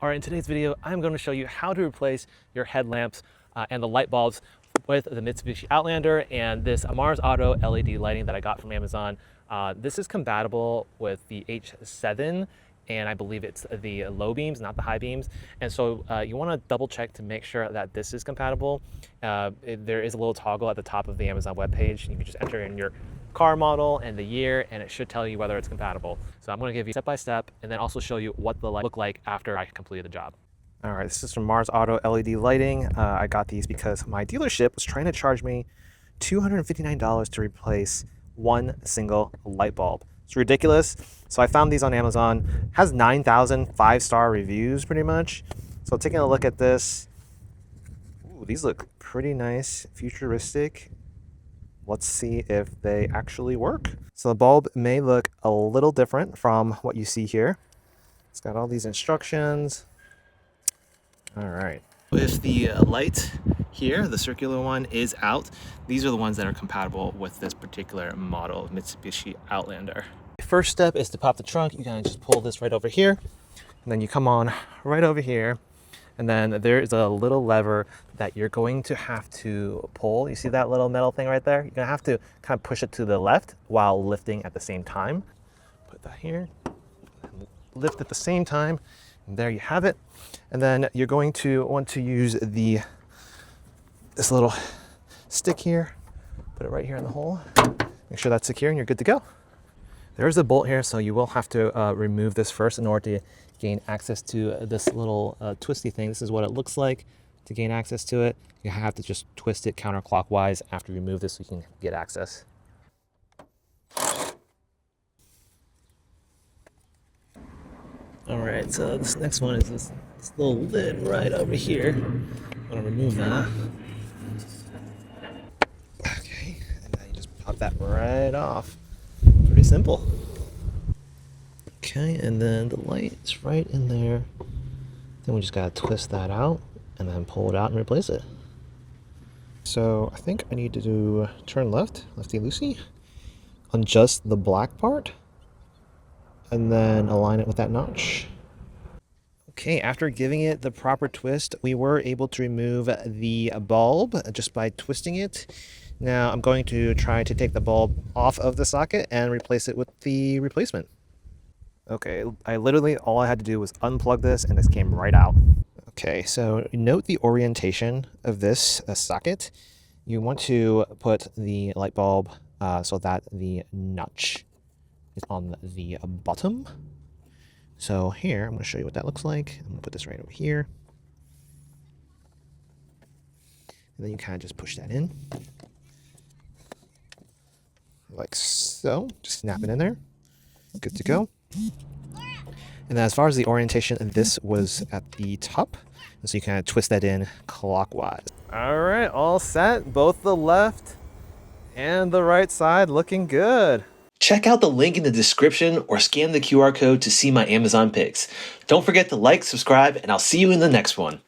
All right, in today's video, I'm going to show you how to replace your headlamps and the light bulbs with the Mitsubishi Outlander and this Marsauto LED lighting that I got from Amazon. This is compatible with the H7, and I believe it's the low beams, not the high beams. And so you want to double check to make sure that this is compatible. There is a little toggle at the top of the Amazon webpage. You can just enter in your car model and the year, and it should tell you whether it's compatible. So I'm going to give you step by step and then also show you what the light look like after I completed the job. All right, this is from Marsauto LED lighting. I got these because my dealership was trying to charge me $259 to replace one single light bulb. It's ridiculous. So I found these on Amazon. Has 9,000 5-star reviews pretty much. So taking a look at this, ooh, these look pretty nice, futuristic. Let's see if they actually work. So the bulb may look a little different from what you see here. It's got all these instructions. All right. If the light here, the circular one, is out, these are the ones that are compatible with this particular model of Mitsubishi Outlander. The first step is to pop the trunk. You kind of just pull this right over here, and then you come on right over here. And then there is a little lever that you're going to have to pull. You see that little metal thing right there? You're gonna have to kind of push it to the left while lifting at the same time. Put that here, lift at the same time, and there you have it. And then you're going to want to use this little stick here, put it right here in the hole, make sure that's secure and you're good to go. There's a bolt here, so you will have to remove this first in order to gain access to this little twisty thing. This is what it looks like to gain access to it. You have to just twist it counterclockwise after you remove this so you can get access. All right, so this next one is this little lid right over here. I'm gonna remove that. Okay, and then you just pop that right off. Pretty simple. Okay, and then the light is right in there. Then we just gotta twist that out and then pull it out and replace it. So I think I need to do turn left, lefty-loosey, adjust the black part, and then align it with that notch. Okay, after giving it the proper twist, we were able to remove the bulb just by twisting it. Now I'm going to try to take the bulb off of the socket and replace it with the replacement. Okay, all I had to do was unplug this and this came right out. Okay, so note the orientation of this socket. You want to put the light bulb so that the notch is on the bottom. So here, I'm going to show you what that looks like. I'm going to put this right over here. And then you kind of just push that in. Like so. Just snap it in there. Good to go. And then as far as the orientation, this was at the top. And so you kind of twist that in clockwise. All right, all set. Both the left and the right side looking good. Check out the link in the description or scan the QR code to see my Amazon picks. Don't forget to like, subscribe, and I'll see you in the next one.